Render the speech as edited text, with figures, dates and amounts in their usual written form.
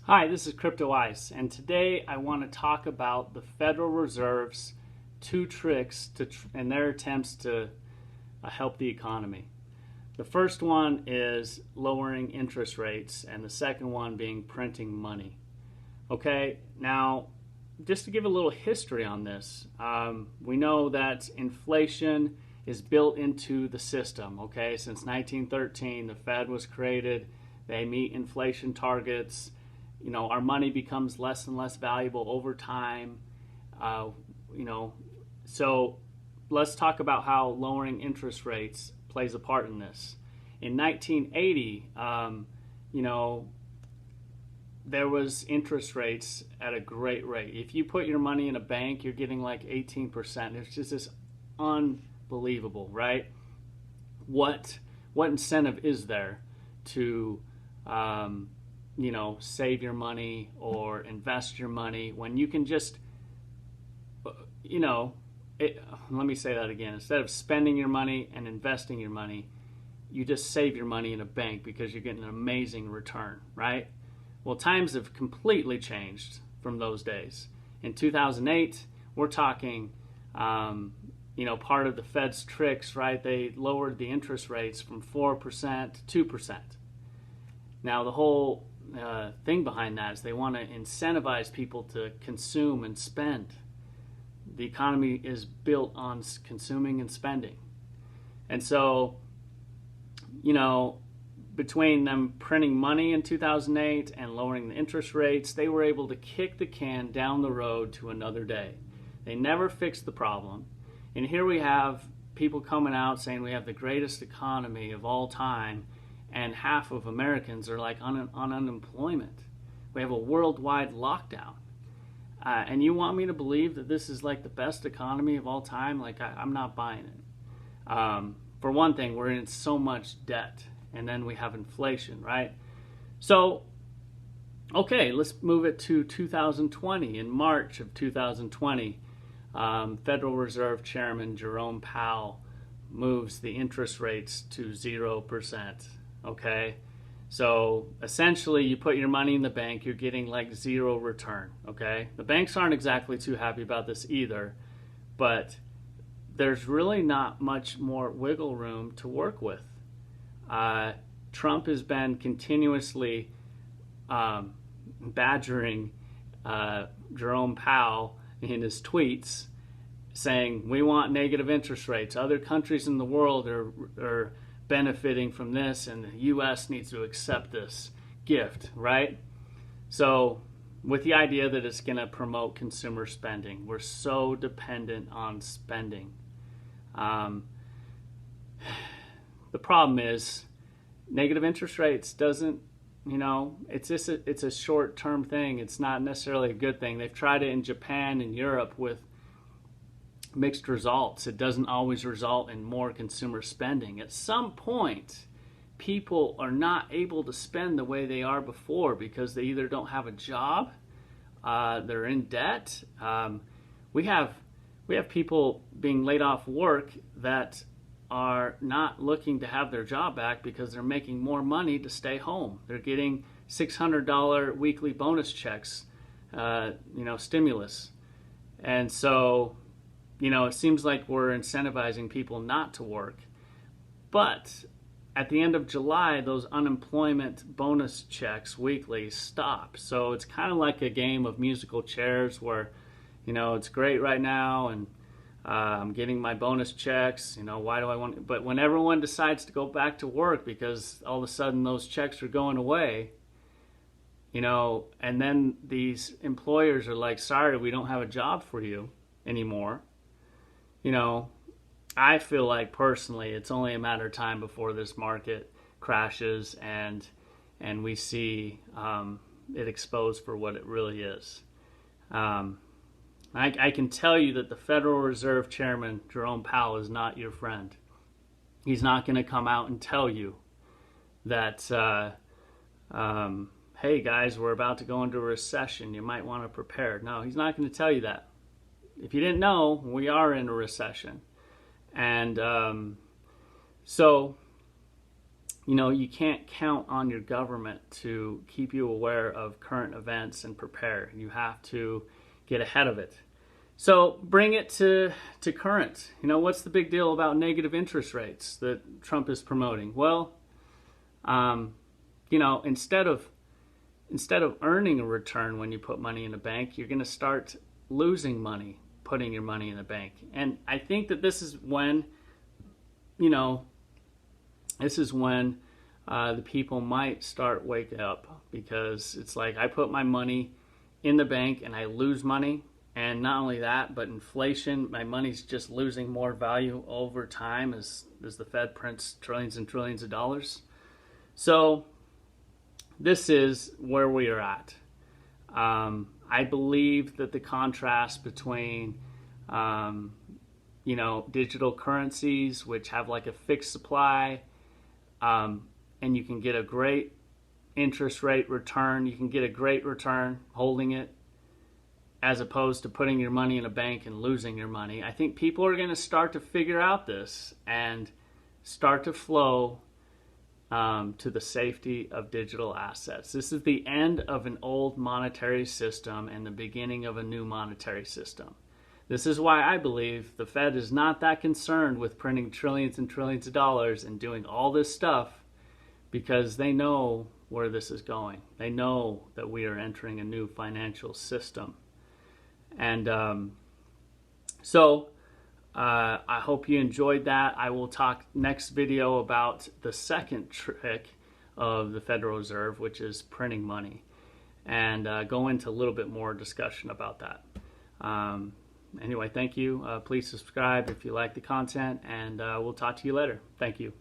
Hi, this is Crypto Ice, and today I want to talk about the Federal Reserve's two tricks in their attempts to help the economy. The first one is lowering interest rates, and the second one being printing money. Okay, now just to give a little history on this, we know that inflation is built into the system. Okay, since 1913, the Fed was created. They meet inflation targets. Our money becomes less and less valuable over time. So let's talk about how lowering interest rates plays a part in this. In 1980, there was interest rates at a great rate. If you put your money in a bank, you're getting like 18%. It's just this unbelievable, right? What incentive is there to save your money or invest your money when you can just, let me say that again. Instead of spending your money and investing your money, you just save your money in a bank because you're getting an amazing return, right? Well, times have completely changed from those days. In 2008, we're talking, part of the Fed's tricks, right? They lowered the interest rates from 4% to 2%. Now, the whole thing behind that is they want to incentivize people to consume and spend. The economy is built on consuming and spending. And so, between them printing money in 2008 and lowering the interest rates, they were able to kick the can down the road to another day. They never fixed the problem. And here we have people coming out saying we have the greatest economy of all time, and half of Americans are like on unemployment. We have a worldwide lockdown. And you want me to believe that this is like the best economy of all time? Like, I'm not buying it. For one thing, we're in so much debt, and then we have inflation, right? So, okay, let's move it to 2020. In March of 2020, Federal Reserve Chairman Jerome Powell moves the interest rates to 0%. Okay, so essentially you put your money in the bank, you're getting like zero return. Okay, the banks aren't exactly too happy about this either, but there's really not much more wiggle room to work with. Trump has been continuously badgering Jerome Powell in his tweets, saying we want negative interest rates. Other countries in the world are benefiting from this, and the U.S. needs to accept this gift, right? So with the idea that it's going to promote consumer spending. We're so dependent on spending. The problem is negative interest rates doesn't, it's a short-term thing. It's not necessarily a good thing. They've tried it in Japan and Europe with mixed results. It doesn't always result in more consumer spending. At some point, people are not able to spend the way they are before because they either don't have a job, they're in debt. We have people being laid off work that are not looking to have their job back because they're making more money to stay home. They're getting $600 weekly bonus checks, stimulus. And so it seems like we're incentivizing people not to work. But at the end of July, those unemployment bonus checks weekly stop. So it's kind of like a game of musical chairs where, it's great right now and I'm getting my bonus checks. Why do I want? But when everyone decides to go back to work because all of a sudden those checks are going away, and then these employers are like, sorry, we don't have a job for you anymore. I feel like personally it's only a matter of time before this market crashes and we see it exposed for what it really is. I can tell you that the Federal Reserve Chairman, Jerome Powell, is not your friend. He's not going to come out and tell you that, hey guys, we're about to go into a recession. You might want to prepare. No, he's not going to tell you that. If you didn't know, we are in a recession. And so you can't count on your government to keep you aware of current events and prepare. You have to get ahead of it. So bring it to current. What's the big deal about negative interest rates that Trump is promoting? Well, instead of earning a return when you put money in a bank, you're going to start losing money putting your money in a bank. And I think that this is when the people might start waking up, because it's like, I put my money in the bank and I lose money. And not only that, but inflation, my money's just losing more value over time as the Fed prints trillions and trillions of dollars. So this is where we are at. I believe that the contrast between digital currencies, which have like a fixed supply, and you can get a great interest rate return. You can get a great return holding it, as opposed to putting your money in a bank and losing your money. I think people are going to start to figure out this and start to flow to the safety of digital assets. This is the end of an old monetary system and the beginning of a new monetary system. This is why I believe the Fed is not that concerned with printing trillions and trillions of dollars and doing all this stuff, because they know where this is going. They know that we are entering a new financial system. And I hope you enjoyed that. I will talk next video about the second trick of the Federal Reserve, which is printing money, and go into a little bit more discussion about that. Anyway, thank you. Please subscribe if you like the content, and we'll talk to you later. Thank you.